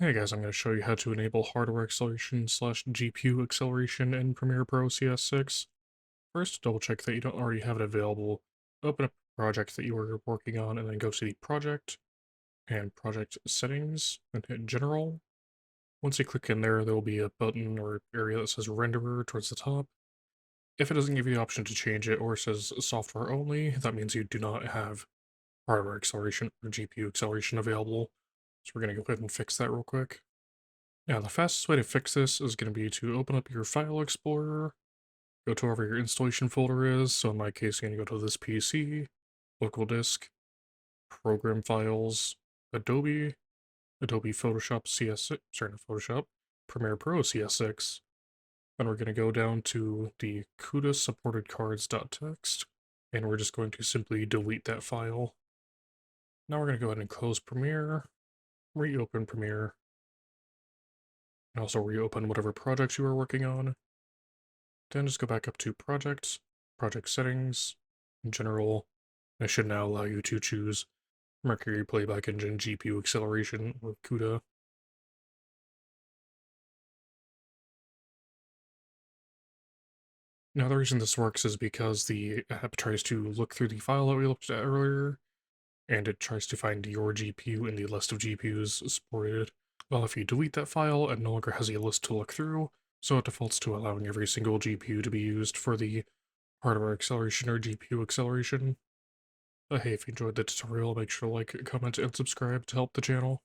Hey guys, I'm going to show you how to enable hardware acceleration slash GPU acceleration in Premiere Pro CS6. First, double check that you don't already have it available. Open up a project that you are working on and then go to the project and project settings and hit general. Once you click in there, there will be a button or area that says renderer towards the top. If it doesn't give you the option to change it or says software only, that means you do not have hardware acceleration or GPU acceleration available. So we're going to go ahead and fix that real quick. Now, the fastest way to fix this is going to be to open up your File Explorer, go to wherever your installation folder is. So in my case, you're going to go to this PC, local disk, program files, Adobe, Adobe Photoshop CS6, sorry, not Photoshop, Premiere Pro CS6. Then we're going to go down to the CUDA supported cards.txt, and we're just going to simply delete that file. Now we're going to go ahead and close Premiere, reopen Premiere, and also reopen whatever projects you are working on. Then just go back up to Projects, Project Settings, General. It should now allow you to choose Mercury Playback Engine GPU Acceleration or CUDA. Now the reason this works is because the app tries to look through the file that we looked at earlier, and it tries to find your GPU in the list of GPUs supported. Well, if you delete that file, it no longer has a list to look through, so it defaults to allowing every single GPU to be used for the hardware acceleration or GPU acceleration. Hey, if you enjoyed the tutorial, make sure to like, comment, and subscribe to help the channel.